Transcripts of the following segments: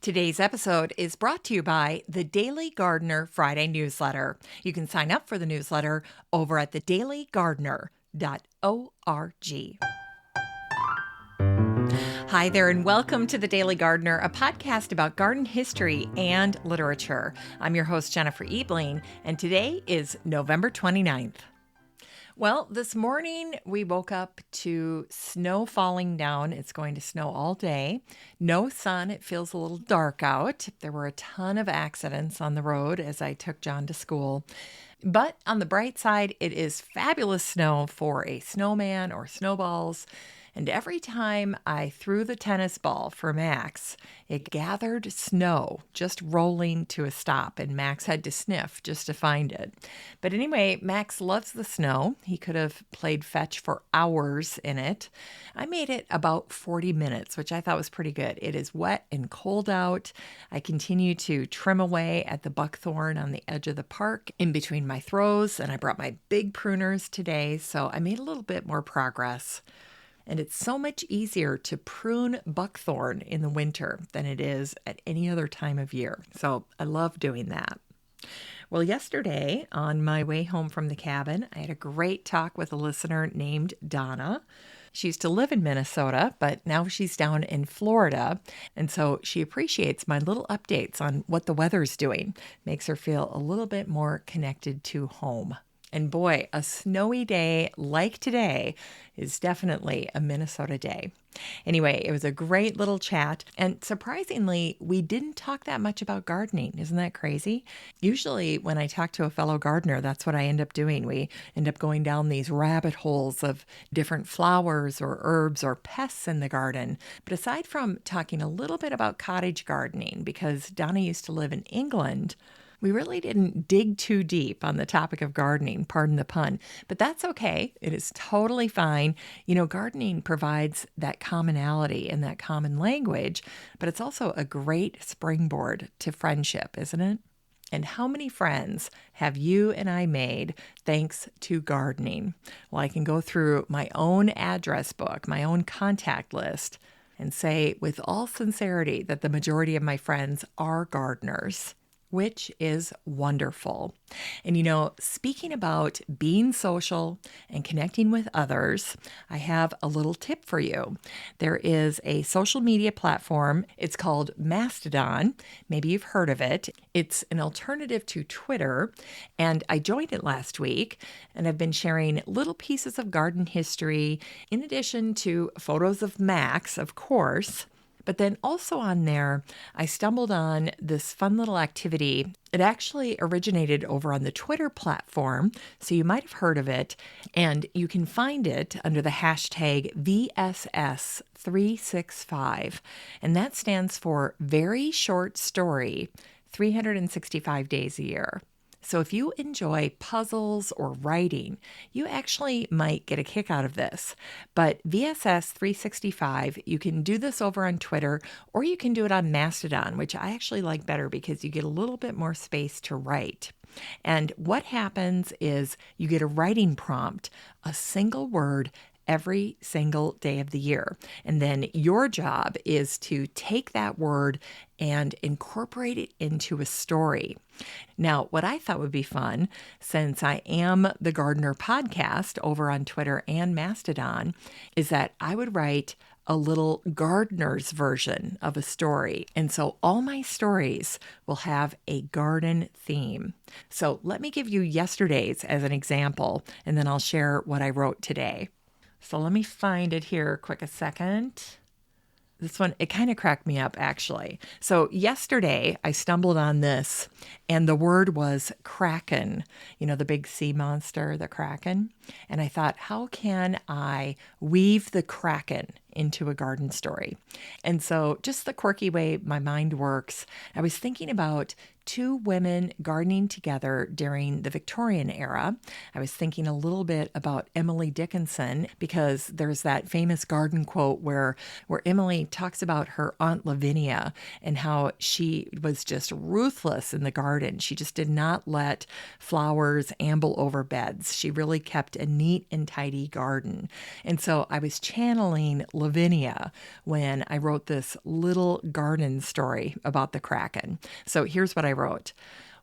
Today's episode is brought to you by the Daily Gardener Friday newsletter. You can sign up for the newsletter over at thedailygardener.org. Hi there, and welcome to The Daily Gardener, a podcast about garden history and literature. I'm your host, Jennifer Ebling, and today is November 29th. Well, this morning we woke up to snow falling down. It's going to snow all day. No sun. It feels a little dark out. There were a ton of accidents on the road as I took John to school. But on the bright side, it is fabulous snow for a snowman or snowballs. And every time I threw the tennis ball for Max, it gathered snow, just rolling to a stop, and Max had to sniff just to find it. But anyway, Max loves the snow. He could have played fetch for hours in it. I made it about 40 minutes, which I thought was pretty good. It is wet and cold out. I continue to trim away at the buckthorn on the edge of the park in between my throws, and I brought my big pruners today, so I made a little bit more progress. And it's so much easier to prune buckthorn in the winter than it is at any other time of year. So I love doing that. Well, yesterday on my way home from the cabin, I had a great talk with a listener named Donna. She used to live in Minnesota, but now she's down in Florida. And so she appreciates my little updates on what the weather's doing. Makes her feel a little bit more connected to home. And boy, a snowy day like today is definitely a Minnesota day. Anyway, it was a great little chat. And surprisingly, we didn't talk that much about gardening. Isn't that crazy? Usually when I talk to a fellow gardener, that's what I end up doing. We end up going down these rabbit holes of different flowers or herbs or pests in the garden. But aside from talking a little bit about cottage gardening, because Donna used to live in England, we really didn't dig too deep on the topic of gardening, pardon the pun, but that's okay. It is totally fine. You know, gardening provides that commonality and that common language, but it's also a great springboard to friendship, isn't it? And how many friends have you and I made thanks to gardening? Well, I can go through my own address book, my own contact list, and say with all sincerity that the majority of my friends are gardeners, which is wonderful. And you know, speaking about being social and connecting with others, I have a little tip for you. There is a social media platform. It's called Mastodon. Maybe you've heard of it. It's an alternative to Twitter, and I joined it last week, and I've been sharing little pieces of garden history in addition to photos of Max, of course. But then also on there, I stumbled on this fun little activity. It actually originated over on the Twitter platform, so you might have heard of it, and you can find it under the hashtag VSS365, and that stands for Very Short Story, 365 days a year. So if you enjoy puzzles or writing, you actually might get a kick out of this. But VSS 365, you can do this over on Twitter, or you can do it on Mastodon, which I actually like better because you get a little bit more space to write. And what happens is you get a writing prompt, a single word every single day of the year. And then your job is to take that word and incorporate it into a story. Now, what I thought would be fun, since I am the Gardener podcast over on Twitter and Mastodon, is that I would write a little gardener's version of a story. And so all my stories will have a garden theme. So let me give you yesterday's as an example, and then I'll share what I wrote today. So let me find it here quick a second. This one, it kind of cracked me up, actually. So yesterday, I stumbled on this, and the word was kraken. You know, the big sea monster, the kraken. And I thought, how can I weave the kraken into a garden story? And so just the quirky way my mind works, I was thinking about two women gardening together during the Victorian era. I was thinking a little bit about Emily Dickinson because there's that famous garden quote where Emily talks about her Aunt Lavinia and how she was just ruthless in the garden garden. She just did not let flowers amble over beds. She really kept a neat and tidy garden. And so I was channeling Lavinia when I wrote this little garden story about the Kraken. So here's what I wrote.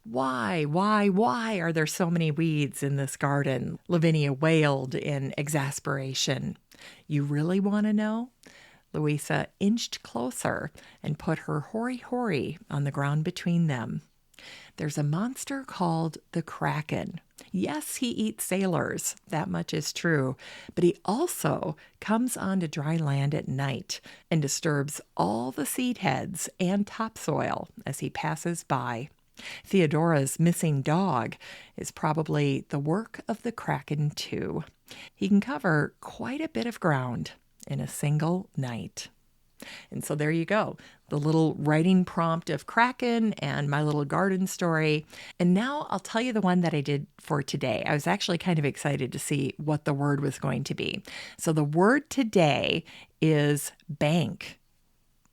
Why are there so many weeds in this garden? Lavinia wailed in exasperation. You really want to know? Louisa inched closer and put her hoary on the ground between them. There's a monster called the Kraken. Yes, he eats sailors, that much is true, but he also comes onto dry land at night and disturbs all the seed heads and topsoil as he passes by. Theodora's missing dog is probably the work of the Kraken, too. He can cover quite a bit of ground in a single night. And so there you go, the little writing prompt of Kraken and my little garden story. And now I'll tell you the one that I did for today. I was actually kind of excited to see what the word was going to be. So the word today is bank.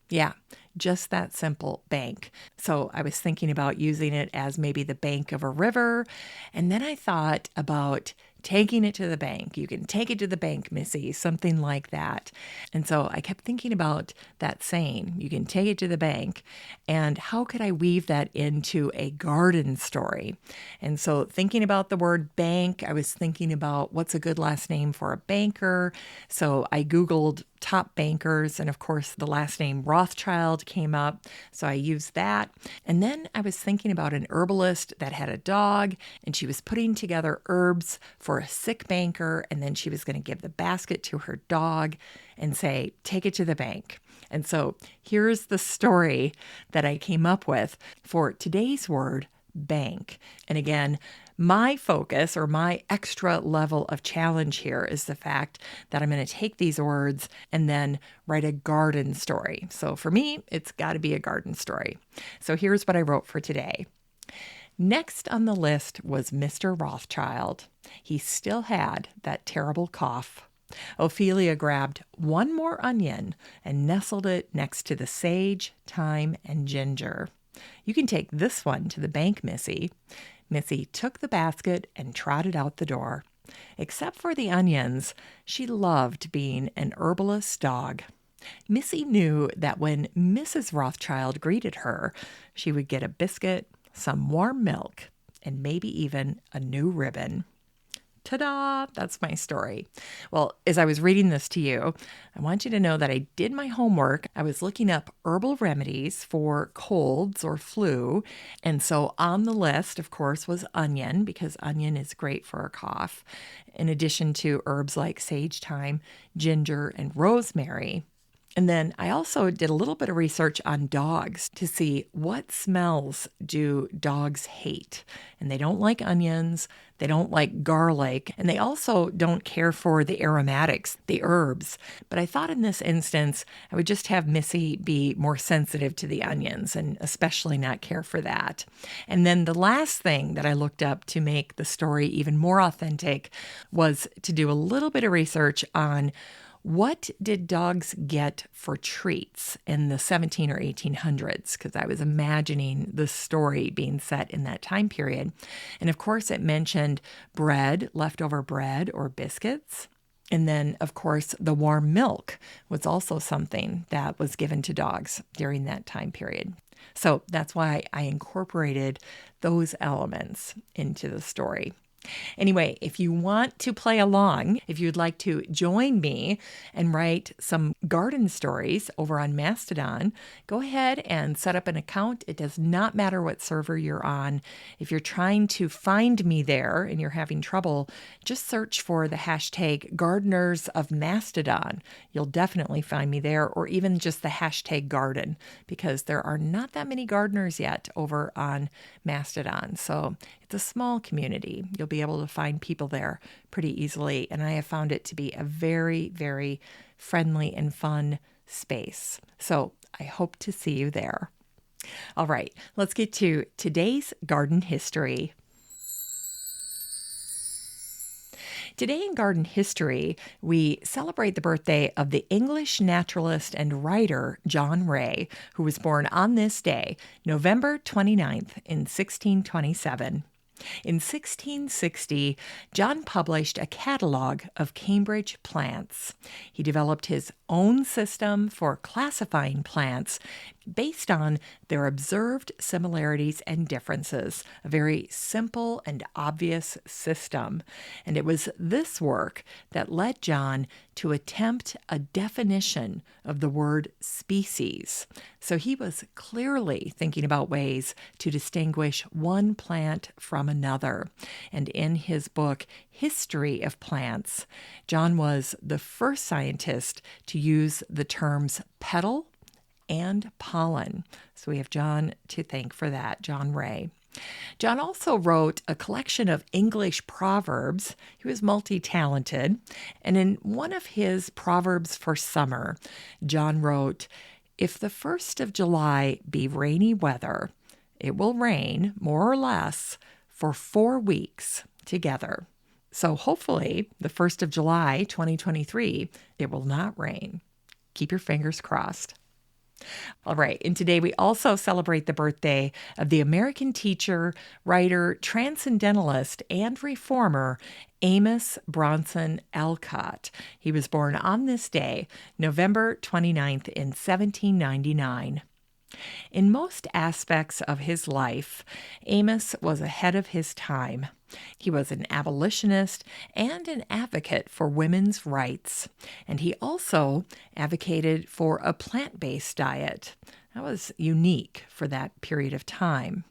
Yeah, just that simple, bank. So I was thinking about using it as maybe the bank of a river. And then I thought about taking it to the bank. You can take it to the bank, Missy, something like that. And so I kept thinking about that saying, you can take it to the bank. And how could I weave that into a garden story? And so thinking about the word bank, I was thinking about what's a good last name for a banker. So I Googled top bankers, and of course the last name Rothschild came up, so I used that. And then I was thinking about an herbalist that had a dog, and she was putting together herbs for a sick banker, and then she was going to give the basket to her dog and say, take it to the bank. And so here's the story that I came up with for today's word, bank. And again, my focus or my extra level of challenge here is the fact that I'm going to take these words and then write a garden story. So for me, it's got to be a garden story. So here's what I wrote for today. Next on the list was Mr. Rothschild. He still had that terrible cough. Ophelia grabbed one more onion and nestled it next to the sage, thyme, and ginger. You can take this one to the bank, Missy. Missy took the basket and trotted out the door. Except for the onions, she loved being an herbalist's dog. Missy knew that when Mrs. Rothschild greeted her, she would get a biscuit, some warm milk, and maybe even a new ribbon. Ta-da! That's my story. Well, as I was reading this to you, I want you to know that I did my homework. I was looking up herbal remedies for colds or flu. And so on the list, of course, was onion, because onion is great for a cough, in addition to herbs like sage, thyme, ginger, and rosemary. And then I also did a little bit of research on dogs to see what smells do dogs hate. And they don't like onions, they don't like garlic, and they also don't care for the aromatics, the herbs. But I thought in this instance, I would just have Missy be more sensitive to the onions and especially not care for that. And then the last thing that I looked up to make the story even more authentic was to do a little bit of research on what did dogs get for treats in the 17 or 1800s? Because I was imagining the story being set in that time period. And of course, it mentioned bread, leftover bread or biscuits. And then, of course, the warm milk was also something that was given to dogs during that time period. So that's why I incorporated those elements into the story. Anyway, if you want to play along, if you'd like to join me and write some garden stories over on Mastodon, go ahead and set up an account. It does not matter what server you're on. If you're trying to find me there and you're having trouble, just search for the hashtag Gardeners of Mastodon. You'll definitely find me there, or even just the hashtag garden, because there are not that many gardeners yet over on Mastodon. So it's a small community. You'll be able to find people there pretty easily. And I have found it to be a very, very friendly and fun space. So I hope to see you there. All right, let's get to today's garden history. Today in garden history, we celebrate the birthday of the English naturalist and writer John Ray, who was born on this day, November 29th in 1627. In 1660, John published a catalog of Cambridge plants. He developed his own system for classifying plants based on their observed similarities and differences, a very simple and obvious system. And it was this work that led John to attempt a definition of the word species. So he was clearly thinking about ways to distinguish one plant from another. And in his book, History of Plants, John was the first scientist to use the terms petal and pollen. So we have John to thank for that, John Ray. John also wrote a collection of English proverbs. He was multi-talented. And in one of his proverbs for summer, John wrote, "If the 1st of July be rainy weather, it will rain, more or less, for 4 weeks together." So hopefully, the 1st of July, 2023, it will not rain. Keep your fingers crossed. All right, and today we also celebrate the birthday of the American teacher, writer, transcendentalist, and reformer Amos Bronson Alcott. He was born on this day, November 29th in 1799. In most aspects of his life, Amos was ahead of his time. He was an abolitionist and an advocate for women's rights, and he also advocated for a plant-based diet. That was unique for that period of time.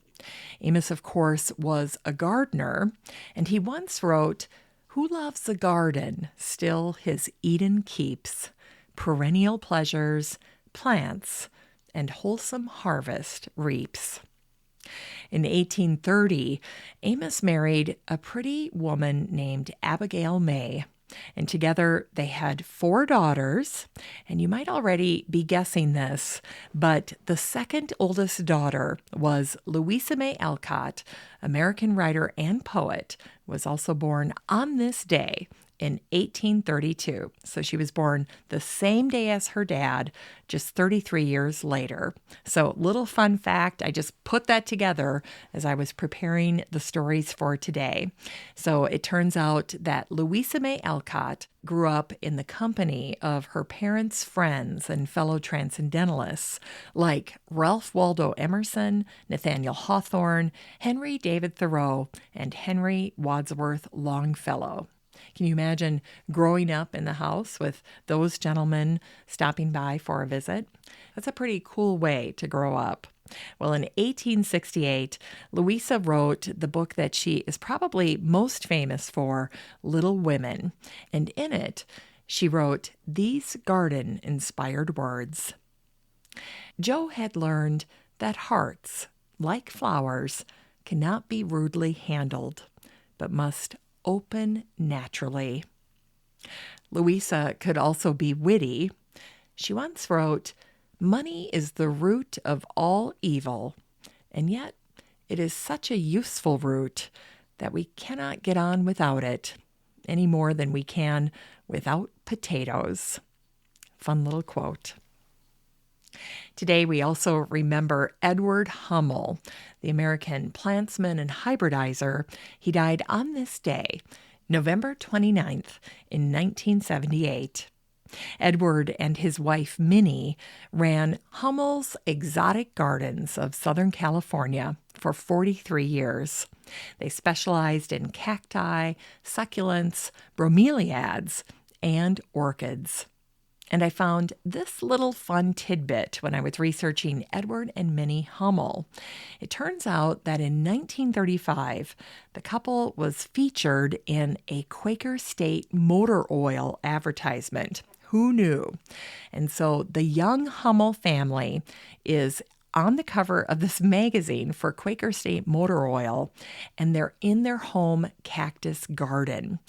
Amos, of course, was a gardener, and he once wrote, "Who loves the garden still his Eden keeps, perennial pleasures, plants, and wholesome harvest reaps." In 1830, Amos married a pretty woman named Abigail May, and together they had 4 daughters, and you might already be guessing this, but the second oldest daughter was Louisa May Alcott, American writer and poet, was also born on this day in 1832. So she was born the same day as her dad, just 33 years later. So little fun fact, I just put that together as I was preparing the stories for today. So it turns out that Louisa May Alcott grew up in the company of her parents' friends and fellow transcendentalists like Ralph Waldo Emerson, Nathaniel Hawthorne, Henry David Thoreau, and Henry Wadsworth Longfellow. Can you imagine growing up in the house with those gentlemen stopping by for a visit? That's a pretty cool way to grow up. Well, in 1868, Louisa wrote the book that she is probably most famous for, Little Women. And in it, she wrote these garden-inspired words. Joe had learned that hearts, like flowers, cannot be rudely handled, but must open naturally. Louisa could also be witty. She once wrote, "Money is the root of all evil, and yet it is such a useful root that we cannot get on without it, any more than we can without potatoes." Fun little quote. Today, we also remember Edward Hummel, the American plantsman and hybridizer. He died on this day, November 29th, in 1978. Edward and his wife, Minnie, ran Hummel's Exotic Gardens of Southern California for 43 years. They specialized in cacti, succulents, bromeliads, and orchids. And I found this little fun tidbit when I was researching Edward and Minnie Hummel. It turns out that in 1935, the couple was featured in a Quaker State motor oil advertisement. Who knew? And so the young Hummel family is on the cover of this magazine for Quaker State Motor Oil, and they're in their home cactus garden.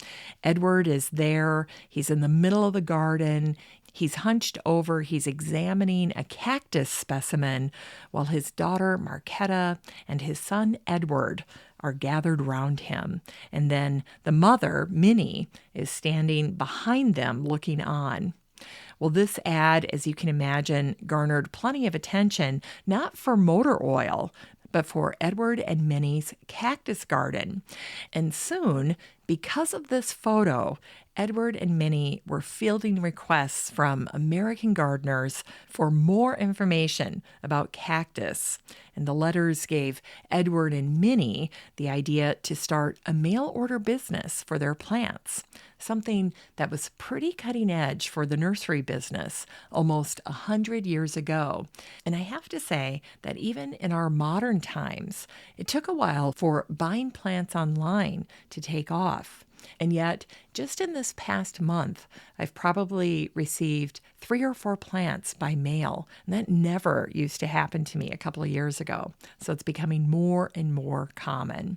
Edward is there. He's in the middle of the garden. He's hunched over. He's examining a cactus specimen while his daughter, Marquetta, and his son, Edward, are gathered round him. And then the mother, Minnie, is standing behind them looking on. Well, this ad, as you can imagine, garnered plenty of attention, not for motor oil, but for Edward and Minnie's cactus garden. And soon, because of this photo, Edward and Minnie were fielding requests from American gardeners for more information about cactus. And the letters gave Edward and Minnie the idea to start a mail order business for their plants, something that was pretty cutting edge for the nursery business almost 100 years ago. And I have to say that even in our modern times, it took a while for buying plants online to take off. And yet, just in this past month, I've probably received 3 or 4 plants by mail. And that never used to happen to me a couple of years ago. So it's becoming more and more common.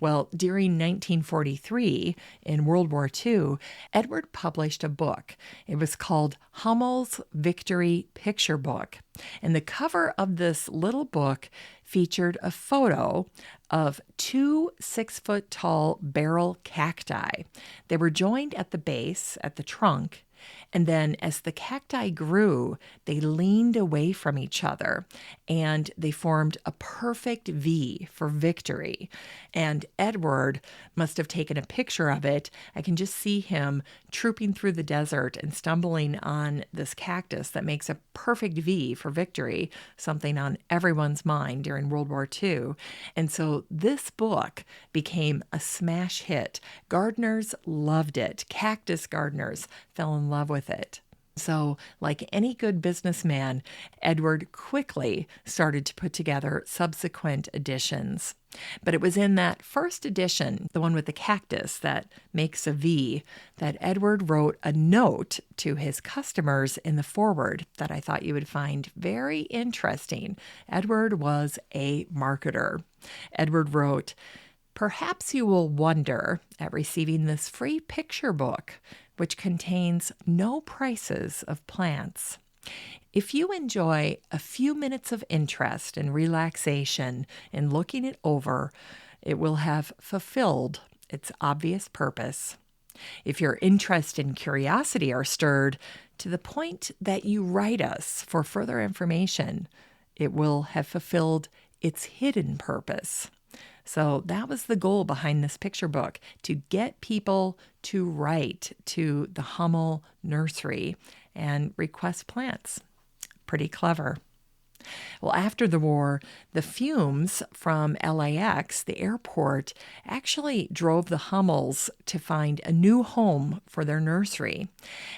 Well, during 1943, in World War II, Edward published a book. It was called Hummel's Victory Picture Book. And the cover of this little book featured a photo of 2 6-foot-tall barrel cacti. They were joined at the base, at the trunk, and then as the cacti grew, they leaned away from each other and they formed a perfect V for victory. And Edward must have taken a picture of it. I can just see him trooping through the desert and stumbling on this cactus that makes a perfect V for victory, something on everyone's mind during World War II. And so this book became a smash hit. Gardeners loved it. Cactus gardeners fell in love with it. So, like any good businessman, Edward quickly started to put together subsequent editions. But it was in that first edition, the one with the cactus that makes a V, that Edward wrote a note to his customers in the foreword that I thought you would find very interesting. Edward was a marketer. Edward wrote, "Perhaps you will wonder at receiving this free picture book, which contains no prices of plants. If you enjoy a few minutes of interest and relaxation in looking it over, it will have fulfilled its obvious purpose. If your interest and curiosity are stirred to the point that you write us for further information, it will have fulfilled its hidden purpose." So that was the goal behind this picture book, to get people to write to the Hummel Nursery and request plants. Pretty clever. Well, after the war, the fumes from LAX, the airport, actually drove the Hummels to find a new home for their nursery.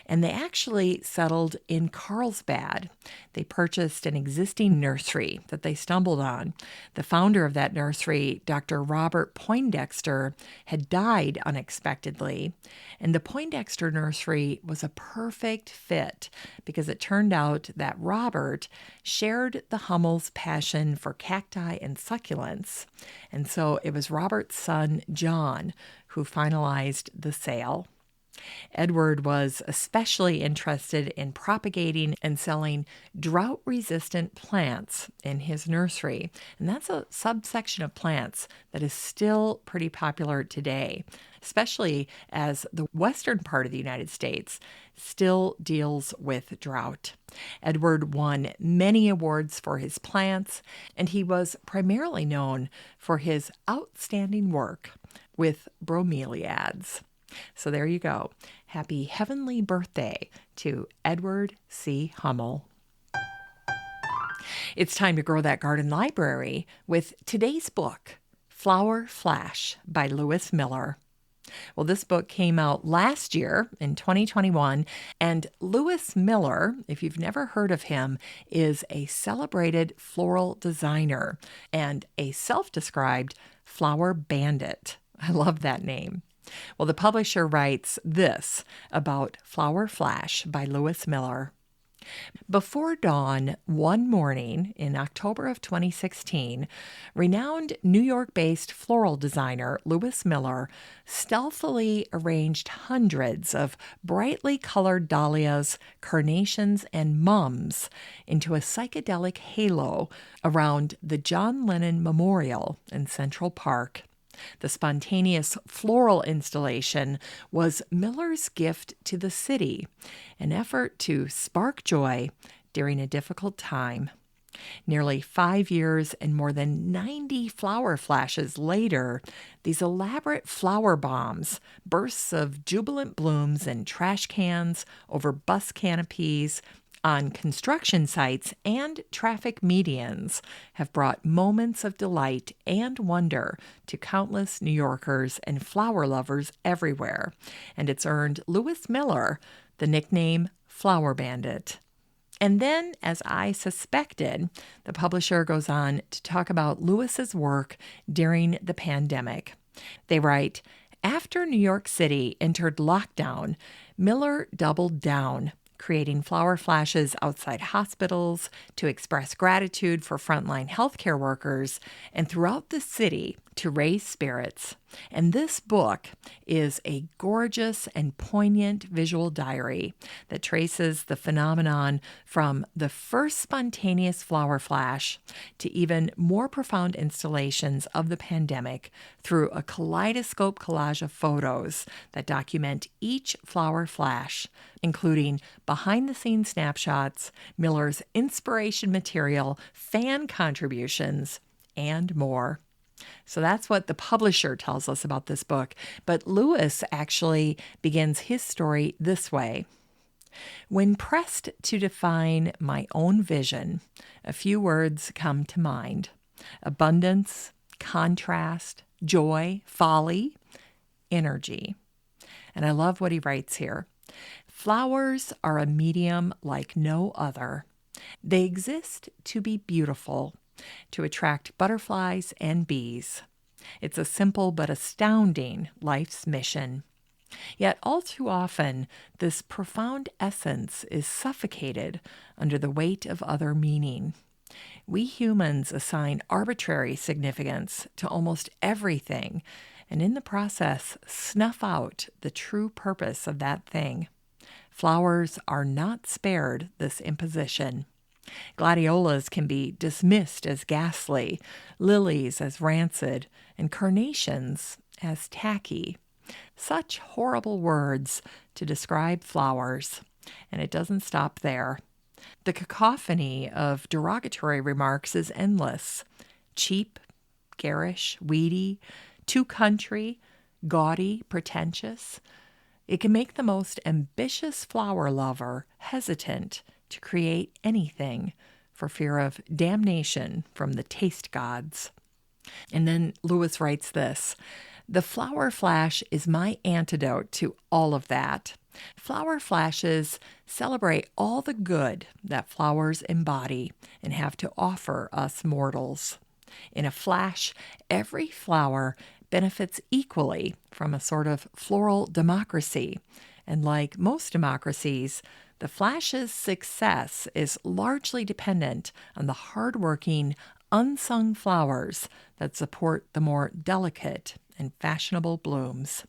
And they actually settled in Carlsbad. They purchased an existing nursery that they stumbled on. The founder of that nursery, Dr. Robert Poindexter, had died unexpectedly. And the Poindexter nursery was a perfect fit because it turned out that Robert shared the Hummel's passion for cacti and succulents. And so it was Robert's son, John, who finalized the sale. Edward was especially interested in propagating and selling drought-resistant plants in his nursery. And that's a subsection of plants that is still pretty popular today, especially as the western part of the United States still deals with drought. Edward won many awards for his plants, and he was primarily known for his outstanding work with bromeliads. So there you go. Happy heavenly birthday to Edward C. Hummel. It's time to grow that garden library with today's book, Flower Flash by Louisa Miller. Well, this book came out last year in 2021, and Louisa Miller, if you've never heard of him, is a celebrated floral designer and a self-described flower bandit. I love that name. Well, the publisher writes this about Flower Flash by Louisa Miller. Before dawn, one morning in October of 2016, renowned New York-based floral designer Louis Miller stealthily arranged hundreds of brightly colored dahlias, carnations, and mums into a psychedelic halo around the John Lennon Memorial in Central Park. The spontaneous floral installation was Miller's gift to the city, an effort to spark joy during a difficult time. Nearly 5 years and more than 90 flower flashes later, these elaborate flower bombs, bursts of jubilant blooms and trash cans over bus canopies, on construction sites and traffic medians have brought moments of delight and wonder to countless New Yorkers and flower lovers everywhere, and it's earned Louis Miller the nickname Flower Bandit. And then, as I suspected, the publisher goes on to talk about Louis's work during the pandemic. They write, after New York City entered lockdown, Miller doubled down, creating flower flashes outside hospitals to express gratitude for frontline healthcare workers and throughout the city to raise spirits. And this book is a gorgeous and poignant visual diary that traces the phenomenon from the first spontaneous flower flash to even more profound installations of the pandemic through a kaleidoscope collage of photos that document each flower flash, including behind-the-scenes snapshots, Miller's inspiration material, fan contributions, and more. So that's what the publisher tells us about this book. But Louis actually begins his story this way. When pressed to define my own vision, a few words come to mind: abundance, contrast, joy, folly, energy. And I love what he writes here. Flowers are a medium like no other. They exist to be beautiful, to attract butterflies and bees. It's a simple but astounding life's mission. Yet all too often, this profound essence is suffocated under the weight of other meaning. We humans assign arbitrary significance to almost everything, and in the process, snuff out the true purpose of that thing. Flowers are not spared this imposition. Gladiolas can be dismissed as ghastly, lilies as rancid, and carnations as tacky. Such horrible words to describe flowers, and it doesn't stop there. The cacophony of derogatory remarks is endless: cheap, garish, weedy, too country, gaudy, pretentious. It can make the most ambitious flower lover hesitant to create anything for fear of damnation from the taste gods. And then Louis writes this: the flower flash is my antidote to all of that. Flower flashes celebrate all the good that flowers embody and have to offer us mortals. In a flash, every flower benefits equally from a sort of floral democracy. And like most democracies, the flash's success is largely dependent on the hardworking, unsung flowers that support the more delicate and fashionable blooms.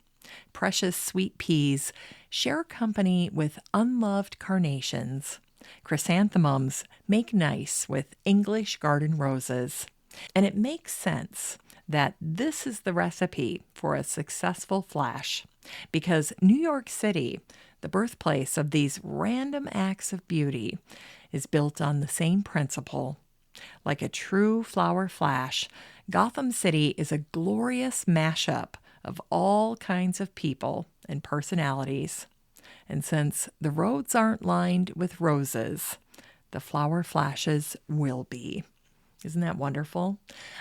Precious sweet peas share company with unloved carnations. Chrysanthemums make nice with English garden roses. And it makes sense that this is the recipe for a successful flash, because New York City, the birthplace of these random acts of beauty, is built on the same principle. Like a true flower flash, Gotham City is a glorious mashup of all kinds of people and personalities. And since the roads aren't lined with roses, the flower flashes will be. Isn't that wonderful?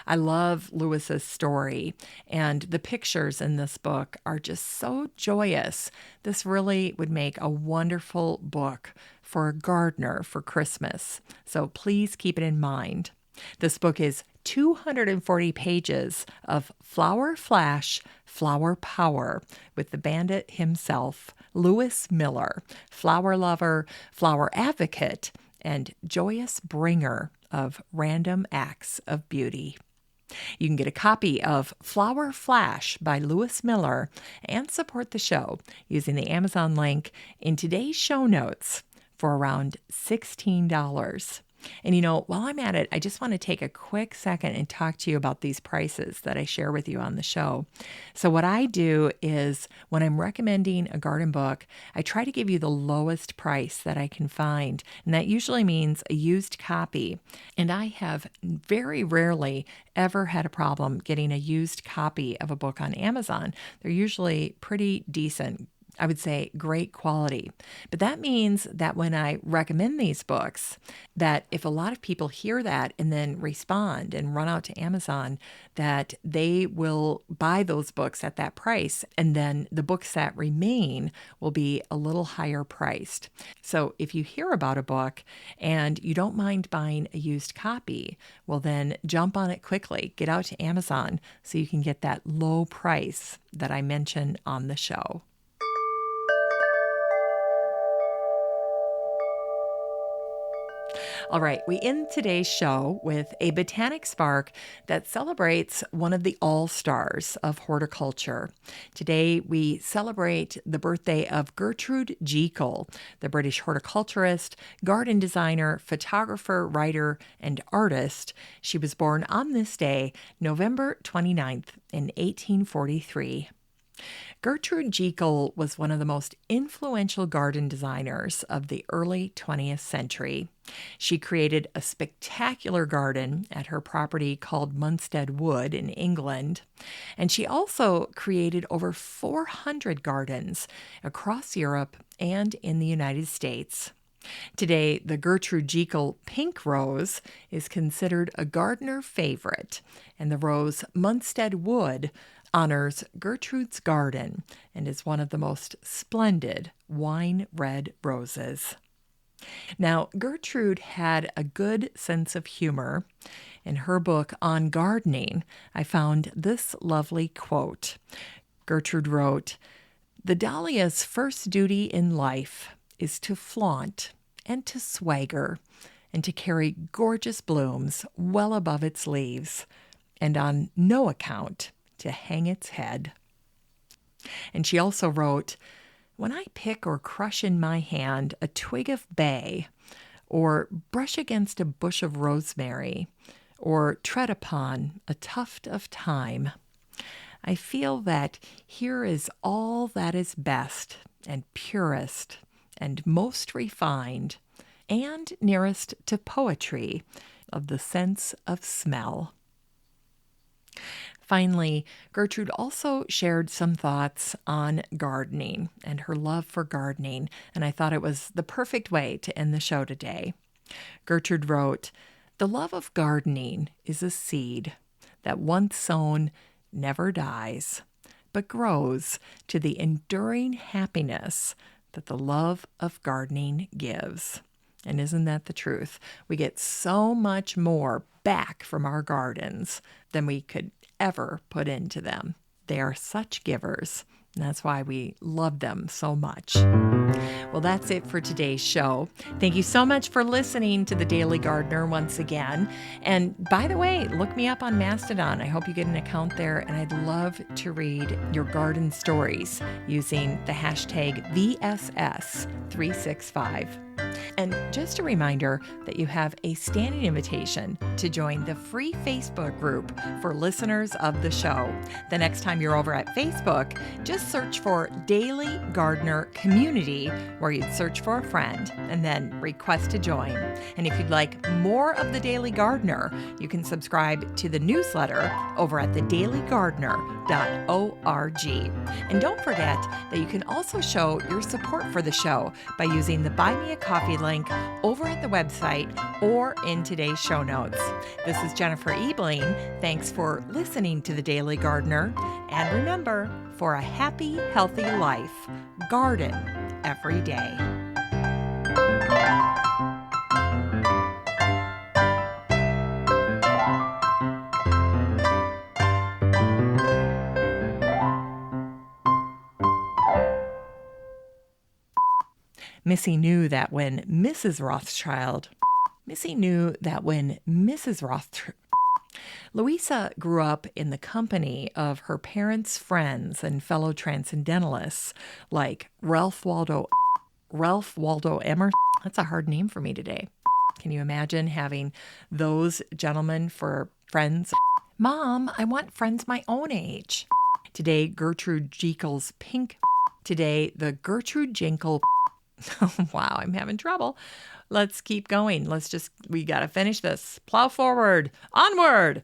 I love Louis's story, and the pictures in this book are just so joyous. This really would make a wonderful book for a gardener for Christmas, so please keep it in mind. This book is 240 pages of flower flash, flower power with the bandit himself, Lewis Miller, flower lover, flower advocate, and joyous bringer of random acts of beauty. You can get a copy of Flower Flash by Lewis Miller and support the show using the Amazon link in today's show notes for around $16. And while I'm at it, I just want to take a quick second and talk to you about these prices that I share with you on the show. So what I do is when I'm recommending a garden book, I try to give you the lowest price that I can find. And that usually means a used copy. And I have very rarely ever had a problem getting a used copy of a book on Amazon. They're usually pretty decent. I would say great quality. But that means that when I recommend these books, that if a lot of people hear that and then respond and run out to Amazon, that they will buy those books at that price. And then the books that remain will be a little higher priced. So if you hear about a book and you don't mind buying a used copy, well then jump on it quickly. Get out to Amazon so you can get that low price that I mention on the show. All right, we end today's show with a botanic spark that celebrates one of the all-stars of horticulture. Today, we celebrate the birthday of Gertrude Jekyll, the British horticulturist, garden designer, photographer, writer, and artist. She was born on this day, November 29th, in 1843. Gertrude Jekyll was one of the most influential garden designers of the early 20th century. She created a spectacular garden at her property called Munstead Wood in England, and she also created over 400 gardens across Europe and in the United States. Today, the Gertrude Jekyll pink rose is considered a gardener favorite, and the rose Munstead Wood honors Gertrude's garden and is one of the most splendid wine red roses. Now, Gertrude had a good sense of humor. In her book on gardening, I found this lovely quote. Gertrude wrote, "The dahlia's first duty in life is to flaunt and to swagger and to carry gorgeous blooms well above its leaves, and on no account to hang its head." And she also wrote, "When I pick or crush in my hand a twig of bay, or brush against a bush of rosemary, or tread upon a tuft of thyme, I feel that here is all that is best and purest and most refined and nearest to poetry of the sense of smell." Finally, Gertrude also shared some thoughts on gardening and her love for gardening, and I thought it was the perfect way to end the show today. Gertrude wrote, "The love of gardening is a seed that once sown never dies, but grows to the enduring happiness that the love of gardening gives." And isn't that the truth? We get so much more back from our gardens than we could ever put into them. They are such givers, and that's why we love them so much. Well, that's it for today's show. Thank you so much for listening to The Daily Gardener once again. And by the way, look me up on Mastodon. I hope you get an account there, and I'd love to read your garden stories using the hashtag VSS365. And just a reminder that you have a standing invitation to join the free Facebook group for listeners of the show. The next time you're over at Facebook, just search for Daily Gardener Community, where you'd search for a friend and then request to join. And if you'd like more of The Daily Gardener, you can subscribe to the newsletter over at thedailygardener.org. And don't forget that you can also show your support for the show by using the Buy Me a Coffee link over at the website or in today's show notes. This is Jennifer Ebling. Thanks for listening to The Daily Gardener. And remember, for a happy, healthy life, garden every day. Missy knew that when Mrs. Rothschild, Louisa grew up in the company of her parents' friends and fellow transcendentalists like Ralph Waldo Emerson. That's a hard name for me today. Can you imagine having those gentlemen for friends? Mom, I want friends my own age. Today, Gertrude Jekyll's pink. Today, the Gertrude Jekyll. Wow, I'm having trouble. Let's keep going. We got to finish this. Plow forward. Onward.